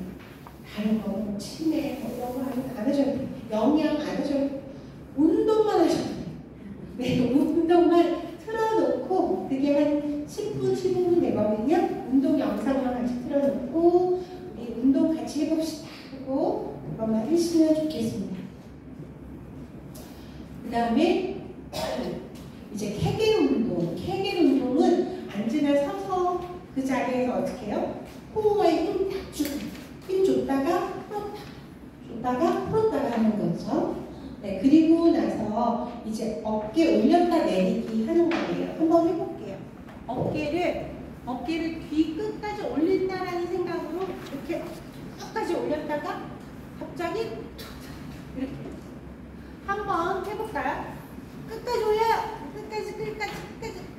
다른 거, 뭐 치매, 뭐 이런 거 안 하셔도 돼요. 영양 안 하셔도 돼요. 운동만 하셔도 돼요. 네, 운동만 틀어놓고 그게 한 10분, 15분 되거든요. 운동 영상만 같이 틀어놓고 우리 운동 같이 해봅시다 하고 그것만 하시면 좋겠습니다. 그 다음에 이제 케겔 운동. 케겔 운동은 앉으나 서서 그 자리에서 어떻게 해요? 호흡에 힘 딱 주고 힘 줬다가 풀었다 줬다가 풀었다가 하는 거죠. 네, 그리고 나서 이제 어깨 올렸다 내리기 하는 거예요. 한번 해볼게요. 어깨를 귀 끝까지 올린다라는 생각으로 이렇게 끝까지 올렸다가 갑자기 이렇게 한번 해볼까요? 끝까지 올려요. 끝까지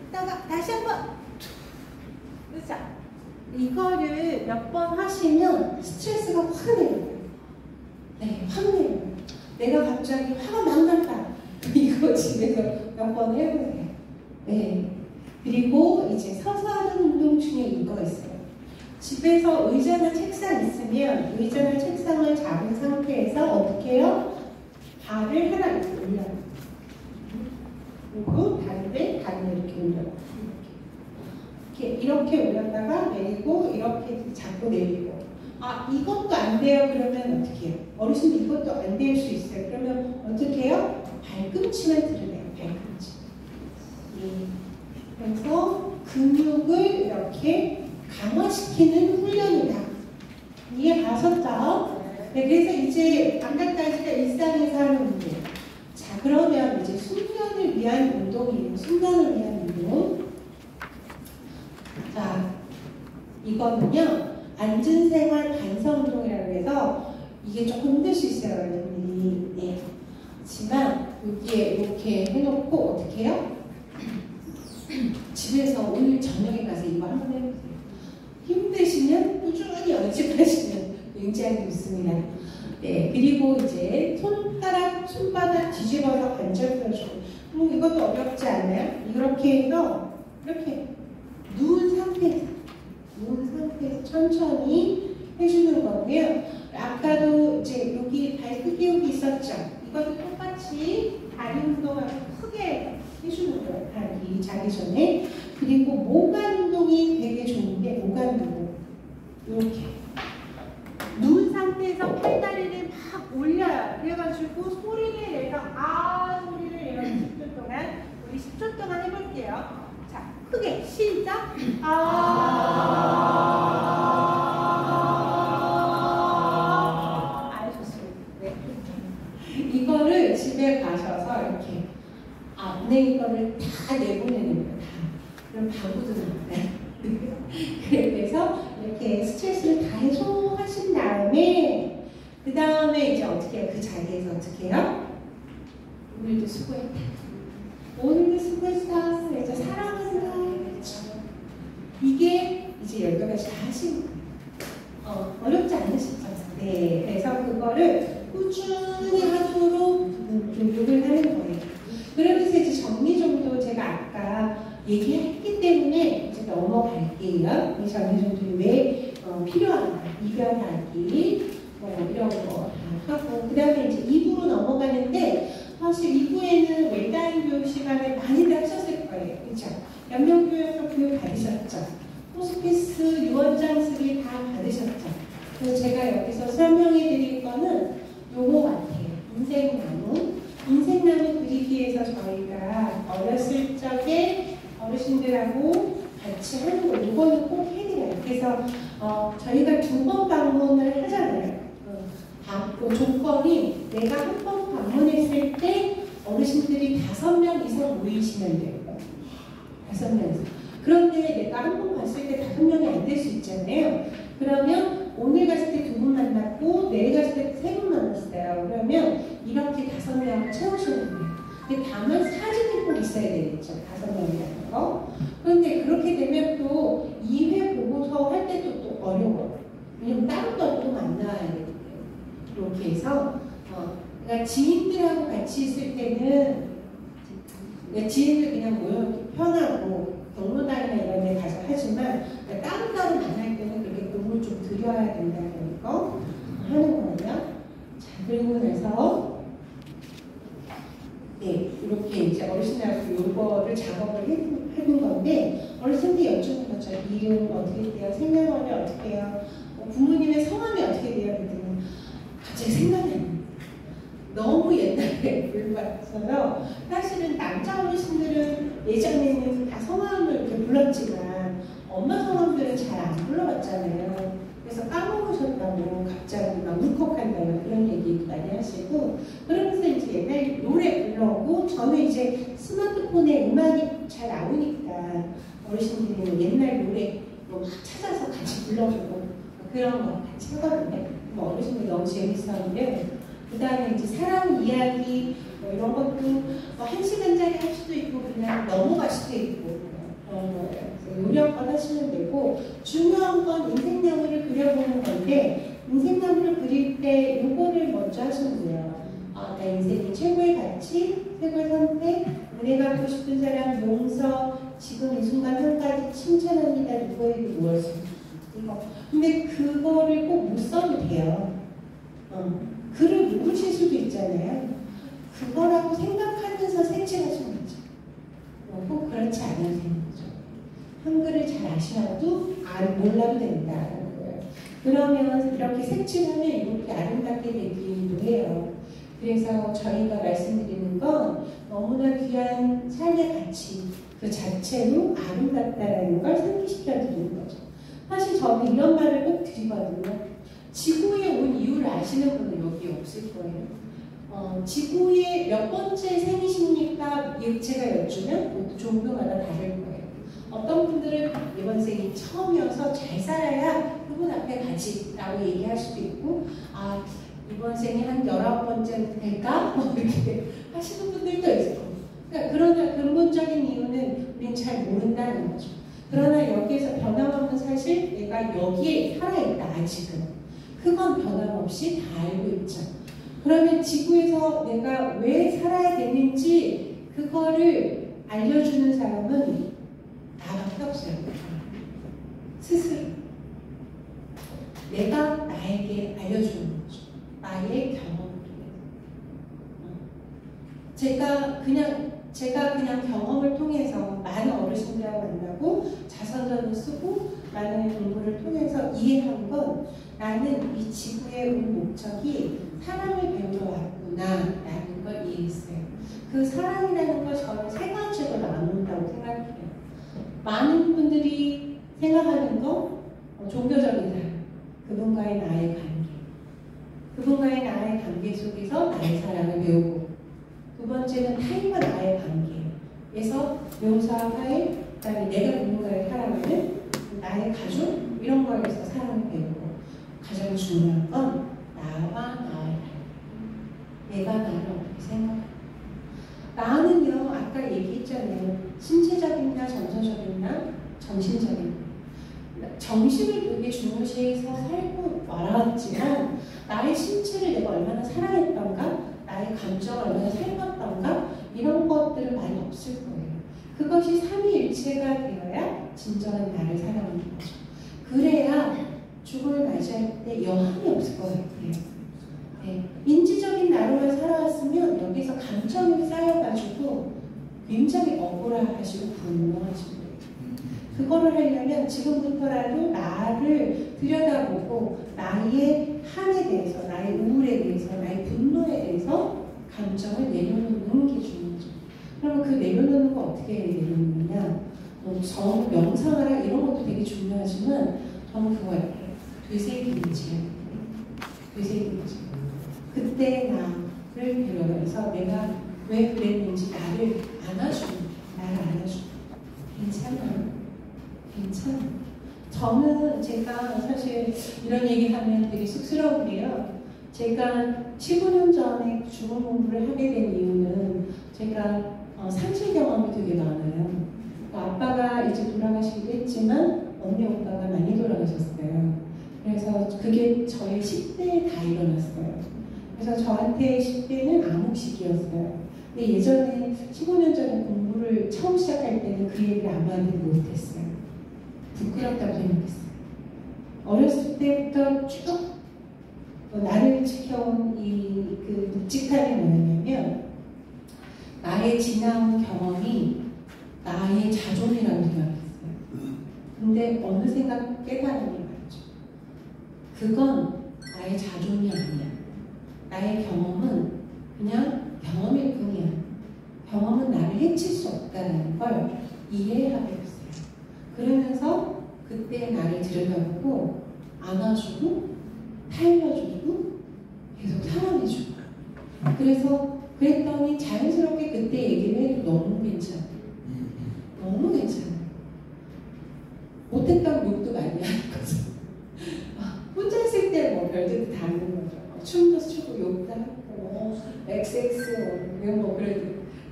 있다가 다시 한번. 그렇죠? 이거를 몇 번 하시면 스트레스가 확 내려요. 네, 확 내려요. 내가 갑자기 화가 막 났다. 이거 집에서 몇 번 해보세요. 네. 그리고 이제 서서 하는 운동 중에 이거 있어요. 집에서 의자나 책상 있으면 의자나 책상을 잡은 상태에서 어떻게 해요? 발을 하나 이렇게 올려요. 그리고 다리를 이렇게 올려요. 이렇게 올렸다가 내리고 이렇게 잡고 내리고. 아, 이것도 안 돼요. 그러면 어떻게 해요? 어르신들 이것도 안 될 수 있어요. 그러면 어떻게 해요? 발꿈치만 들으래요. 발꿈치. 그래서 근육을 이렇게 강화시키는 훈련이다. 이해 가셨죠? 네, 그래서 이제 방금까지가 일상에서 하는 운동. 자, 그러면 이제 숙면을 위한 운동이에요. 숙면을 위한 운동. 자, 이거는요. 앉은 생활 반성 운동이라고 해서 이게 조금 힘들 수 있어요, 여러분들이. 네. 하지만 여기에 이렇게 해놓고 어떻게 해요? 집에서 오늘 저녁에 가서 이거 한번 해보세요. 힘드시면 꾸준히 연습하시면 굉장히 좋습니다. 네, 그리고 이제 손바닥 뒤집어서 관절 펴주고. 이것도 어렵지 않나요? 이렇게 해서 이렇게 누운 상태에서 천천히 해주는 거고요. 아까도 이제 여기 발끝 여기 있었죠? 이것도 똑같이 다리 운동하고 크게 해주는 거예요. 다리 자기 전에. 그리고 모관 운동이 되게 좋은데 모관 운동 이렇게 누운 상태에서 팔다리를 막 올려요. 그래가지고 소리를 내서 소리를 내서 10초 동안 우리 10초 동안 해볼게요. 자, 크게 시작. 좋습니다. 네. 이거를 집에 가셔서 이렇게 안내 이거를 다 내보내는 거예요. 다. 그럼 방구도 나와요. 그래서 이렇게 스트레스를 다 해소하신 다음에 그 다음에 이제 어떻게 해요? 그 자리에서 어떻게 해요? 오늘도 수고했다. 오늘도 수고했어. 그래서 사랑한다. 이게 이제 12가지 다 하시는 거예요. 어렵지 않으시죠? 네. 그래서 그거를 꾸준히 하도록 노력을 하는 거예요. 그러면서 이제 정리정도 제가 아까 얘기했기 때문에 이제 넘어갈게요. 이 정리정돈이 왜 필요한가. 이별하기, 이런 거 다 하고. 그 다음에 이제 2부로 넘어가는데 사실 2부에는 웰다잉 교육 시간을 많이들 하셨을 거예요. 그렇죠? 연명교회에서 교육 받으셨죠? 호스피스 유언장쓰기 다 받으셨죠? 그래서 제가 여기서 설명해 드릴 거는 요거 같아요. 인생나무. 인생나무 그리기에서 저희가 어렸을 적에 어르신들하고 같이 하는 거 이거는 꼭 해드려요. 그래서 저희가 2번 방문을 하잖아요. 조건이 내가 한 번 방문했을 때 어르신들이 5명 이상 모이시면 돼요. 5명 이상. 그런데 내가 한 번 갔을 때 5명이 안 될 수 있잖아요. 그러면 오늘 갔을 때 2분 만났고 내일 갔을 때 3분 만났어요. 그러면 이렇게 5명을 채우시는 거예요. 근데 다만 사진이 꼭 있어야 되겠죠. 5명이라는 거. 그런데 그렇게 되면 또 2회 보고 때도 또 어려워. 왜냐면 다른 것도 만나야 되거든요. 이렇게 해서 그러니까 지인들하고 같이 있을 때는 지인들 그냥 모여 편하고 경로당이나 이런 데 가서 하지만 따로따로 만날 때는 그렇게 공을 좀 들여야 된다는 거 하는 거예요. 자, 그리고 나서 네, 이렇게 이제 어르신하고 요거를 작업을 하는 건데 어르신들이 여쭈는 거죠. 이름 어떻게 돼요? 생년월일 어떻게 해요? 부모님의 성함이 어떻게 돼요? 그랬더니 갑자기 생각이 안 나요. 너무 옛날에 불렀어요. 사실은 남자 어르신들은 예전에는 다 성함을 이렇게 불렀지만 엄마 성함들은 잘 안 불러봤잖아요. 그래서 까먹으셨다고 갑자기 막 울컥한다고 그런 얘기도 많이 하시고 그러면서 이제 옛날 노래 불러오고 저는 이제 스마트폰에 음악이 잘 나오니까 어르신들이 옛날 노래 막 찾아서 같이 불러주고 그런 거 같이 하거든요. 어르신들 너무 재밌었는데 그 다음에 이제 사랑 이야기 뭐 이런 것도 1시간짜리 할 수도 있고 그냥 넘어갈 수도 있고 그런 거예요. 요령껏 하시면 되고 중요한 건 인생나무를 그려보는 건데 인생나무를 그릴 때 요거를 먼저 하시면 돼요. 나 인생의 최고의 가치, 최고의 선택, 은혜 갖고 싶은 사람, 용서, 지금 이 순간 한 가지 칭찬합니다. 누구에게 무엇을 이거. 근데 그거를 꼭 못 써도 돼요. 글을 누구실 수도 있잖아요. 그거라고 생각하면서 색칠하시는 거죠. 꼭 그렇지 않아도 되는 거죠. 한글을 잘 아시나도 몰라도 된다는 거예요. 그러면 이렇게 색칠하면 이렇게 아름답게 되기도 해요. 그래서 저희가 말씀드리는 건 너무나 귀한 삶의 가치 그 자체로 아름답다라는 걸 상기시켜 드리는 거죠. 사실 저는 이런 말을 꼭 드리거든요. 지구에 온 이유를 아시는 분은 여기 없을 거예요. 지구의 몇 번째 생이십니까? 제가 여쭈면 종교마다 다를 거예요. 어떤 분들은 이번 생이 처음이어서 잘 살아야 그분 앞에 가지 라고 얘기할 수도 있고 이번 생이 한 19번째 될까? 이렇게 하시는 분들도 있고 그러니까 그러나 근본적인 이유는 우린 잘 모른다는 거죠. 그러나 여기에서 변함없는 사실 내가 여기에 살아있다 아직은 그건 변함없이 다 알고 있죠. 그러면 지구에서 내가 왜 살아야 되는지 그거를 알려주는 사람은 나밖에 없어요. 스스로 내가 나에게 알려주는 거죠. 나의 경험을 통해서 제가 그냥 경험을 통해서 많은 어르신들하고 만나고 자서전을 쓰고 많은 공부를 통해서 이해한 건 나는 이 지구에 온 목적이 사랑을 배우러 왔구나 라는 걸 이해했어요. 그 사랑이라는 걸 저는 세 가지로 나눈다고 생각해요. 많은 분들이 생각하는 거 종교적인 사랑, 그분과의 나의 관계, 그분과의 나의 관계 속에서 나의 사랑을 배우고 두 번째는 타인과 나의 관계에서 용서와 화해, 그 다음에 내가 누군가를 사랑하는 나의 가족 이런 거에서 사랑을 배우고 가장 중요한 건 나와 나의 관계, 내가 나를 어떻게 생각하는가. 나는요 아까 얘기했잖아요. 신체적인나 정서적인나 정신적인 정신을 되게 중요시해서 살고 말았지만 나의 신체를 내가 얼마나 사랑했던가 나의 감정을 얼마나 살폈던가 이런 것들은 많이 없을 거예요. 그것이 삼위일체가 되어야 진정한 나를 사랑하는 거죠. 그래야 죽음을 맞이할 때 여한이 없을 것 같아요. 네. 인지적인 나로만 살아왔으면 여기서 감정이 쌓여가지고 굉장히 억울하시고 분노하시고 그거를 하려면 지금부터라도 나를 들여다보고 나의 한에 대해서, 나의 우울에 대해서, 나의 분노에 대해서 감정을 내려놓는 게 중요하죠. 그러면 그 내려놓는 거 어떻게 내려놓느냐? 명상하라 이런 것도 되게 중요하지만 저는 그거 같아요. 되새김질. 그때 나를 데려가서 내가 왜 그랬는지 나를 안아주는 괜찮아. 저는 제가 사실 이런 얘기하면 되게 쑥스러운데요. 제가 15년 전에 중원 공부를 하게 된 이유는 제가 상실 경험이 되게 많아요. 아빠가 이제 돌아가시기도 했지만 언니 오빠가 많이 돌아가셨어요. 그래서 그게 저희 10대에 다 일어났어요. 그래서 저한테 10대는 암흑 시기였어요. 근데 예전에 15년 전에 공부를 처음 시작할 때는 그 얘기를 아무한테 못했어요. 부끄럽다고 생각했어요. 어렸을 때부터 쭉 나를 지켜온 그 묵직함이 뭐였냐면 나의 지나온 경험이 나의 자존이라고 생각했어요. 근데 어느샌가 깨달음이 맞죠. 그건 나의 자존이 아니야. 나의 경험은 그냥 경험일 뿐이야. 경험은 나를 해칠 수 없다는 걸 이해하게 됐어요. 그러면서 그때 나를 들여다보고 안아주고 살려주고 계속 사랑해주고 그랬더니 자연스럽게 그때 얘기를 해도 너무 괜찮아요. 너무 괜찮아요. 못했다고 욕도 많이 하는 거죠. 혼자 있을 때 뭐 별짓 다 하는 거죠. 춤도 추고 욕도 하고 XX 이런 거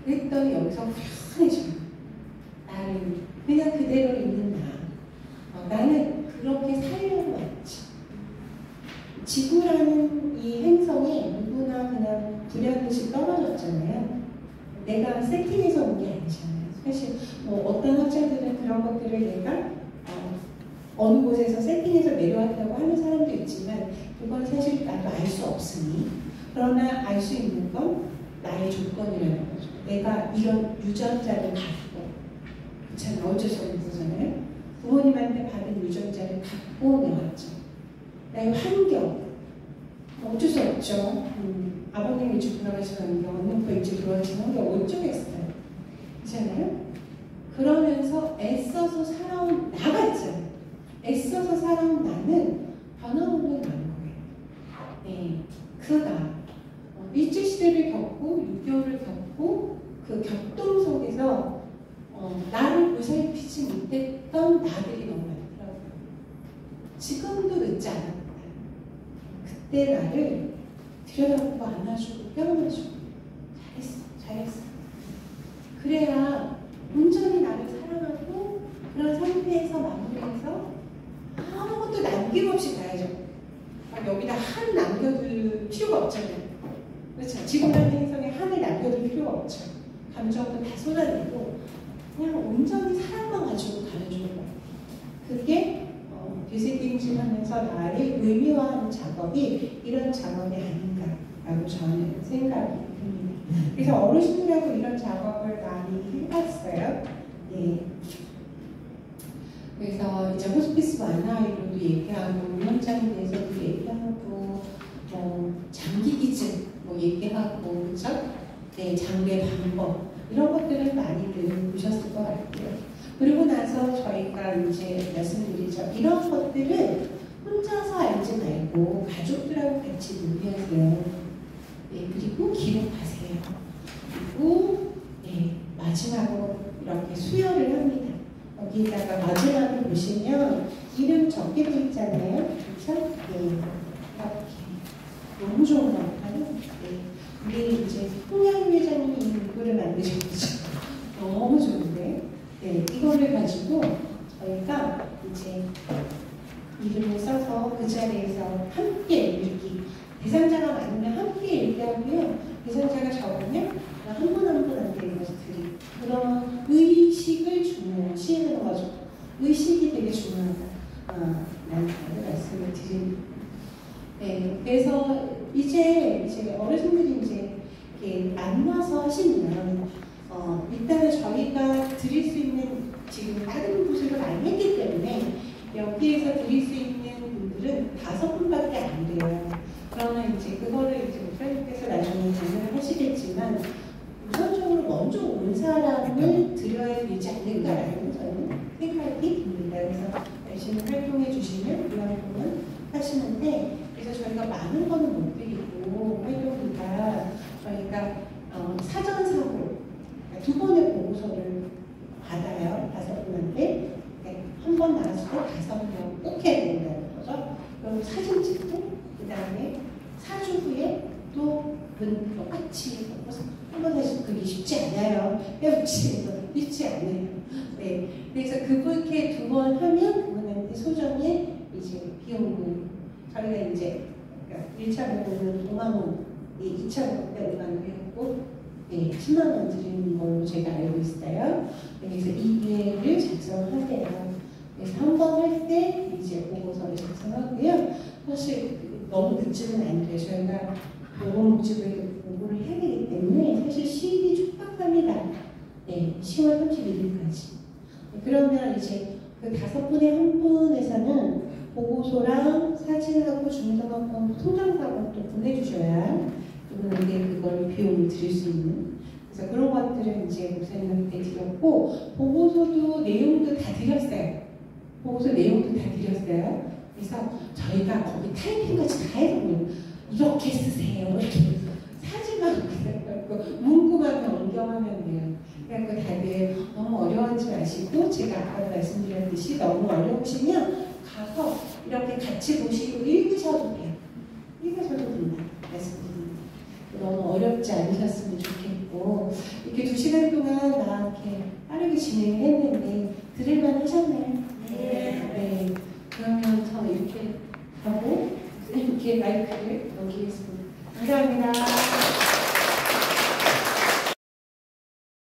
그랬더니 여기서 편해져요. 나를 그냥 그대로 있는 나는 그렇게 살려고 왔지. 지구라는 이 행성에 누구나 그냥 불현듯이 떨어졌잖아요. 내가 세팅해서 온 게 아니잖아요. 사실 뭐 어떤 학자들은 그런 것들을 내가 어느 곳에서 세팅해서 내려왔다고 하는 사람도 있지만 그건 사실 나도 알 수 없으니 그러나 알 수 있는 건 나의 조건이라는 거죠. 내가 이런 유전자를 갖고 그렇잖아요. 어쩔 수 없는 거잖아요. 부모님한테 받은 유전자를 갖고 내왔죠. 나의 환경 어쩔 수 없죠. 아버님 일찍 돌아가신 환경, 언니 오빠 일찍 돌아가신 환경 어쩌겠어요. 그렇잖아요. 그러면서 애써서 살아온 나가 있잖아요. 애써서 살아온 나는 변함없는 나인 거예요. 네, 그가 일제시대를 겪고 6.25를 겪고 그 격동 속에서 나를 보살피지 못했던 나들이 너무 많더라고요. 지금도 늦지 않았다. 그때 나를 들여다보고 안아주고 껴안아주고 잘했어. 그래야 온전히 나를 사랑하고 그런 상태에서 마무리해서 아무것도 남김없이 가야죠. 여기다 한 남겨둘 필요가 없잖아요. 그렇죠? 지구라는 행성에 한을 남겨둘 필요가 없죠. 감정도 다 쏟아내고 그냥 온전히 사랑만 가지고 가는 거예요. 그게 되새김질하면서 나를 의미화하는 작업이 이런 작업이 아닌가라고 저는 생각이 듭니다. 그래서 어르신들하고 이런 작업을 많이 해봤어요. 예. 그래서 이제 호스피스 완화이로도 얘기하고 운영장에 대해서도 얘기하고 장기 기증 얘기하고 그렇죠? 네, 장례 방법 이런 것들을 많이들 보셨을 것 같아요. 그리고 나서 저희가 이제 말씀드리죠. 이런 것들은 혼자서 알지 말고 가족들하고 같이 논의하세요. 네, 그리고 기록하세요. 그리고 네, 마지막으로 이렇게 수여를 합니다. 여기다가 마지막에 보시면 이름 적게 돼 있잖아요. 그렇죠? 네, 이렇게 너무 좋은 것 같아요. 네, 우리 이제 홍양 회장님이 이 문구를 만드셨죠. 너무 좋은데, 네, 이거를 가지고 저희가 이제 이름을 써서 그 자리에서 함께 읽기. 대상자가 많으면 함께 읽기하고요. 대상자가 적으면 한 분 한 분한테 읽어서 드리고 그런 의식을 중요시하는 거죠. 의식이 되게 중요하다. 라는 말씀을 드립니다. 네, 그래서 이제 어르신들이 이제 이렇게 만나서 하시면 일단은 저희가 드릴 수 있는 지금 다른 부서를 많이 했기 때문에 여기에서 드릴 수 있는 분들은 5분밖에 안 돼요. 그러나 이제 그거를 이제 목사님께서 나중에 장려를 하시겠지만 우선적으로 먼저 온 사람을 드려야 되지 않을까라는 저는 생각이 듭니다. 그래서 열심히 활동해 주시면 이 활동은 하시는데 그래서 저희가 많은 거는 못 드리고 활동이니까 저희가 사전사고 2번의 보고서를 받아요. 5분한테 한 번 나왔을 때 5명 꼭 해야 된다는 거죠. 그럼 사진 찍고 그 다음에 4주 후에 또 똑같이 한번 다시 그게 쉽지 않아요. 빼붙이는 거 쉽지 않아요. 네, 그래서 그렇게 2번 하면 그건 있는데 소정의 이제 비용을 저희가 이제 1차 보고는 5만 원, 2차 보고 때 5만 원 했고 10만 원 드리는 걸로 제가 알고 있어요. 그래서 이 계획을 작성하세요. 그래서 한 번 할 때 이제 보고서를 작성하고요. 사실 너무 늦지는 안 돼요. 저희가 보건복지부에도 보고를 해야 되기 때문에 사실 시일이 촉박합니다. 10월 31일까지. 그러면 이제 그 5분의 1분에서는 보고서랑 사진하고 주민등록번 통장사고 또 보내주셔야 그분에게 그걸 비용을 드릴 수 있는. 그래서 그런 것들을 이제 목사님한테 드렸고, 보고서도 내용도 다 드렸어요. 보고서 내용도 다 드렸어요. 그래서 저희가 거기 타이핑까지 다 해서 이렇게 쓰세요. 이렇게 사진만 그려갖고 문구만 변경하면 돼요. 그래서 다들 너무 어려워하지 마시고, 제가 아까 말씀드렸듯이 너무 어려우시면 가서 이렇게 같이 보시고 읽으셔도 돼요. 읽으셔도 된다. 말씀드립니다. 너무 어렵지 않으셨으면 좋겠고, 이렇게 2시간 동안 막 이렇게 빠르게 진행을 했는데 들을만 하셨나요? 네. 그러면 저 이렇게 하고 이렇게 마이크를 넘기겠습니다. 감사합니다.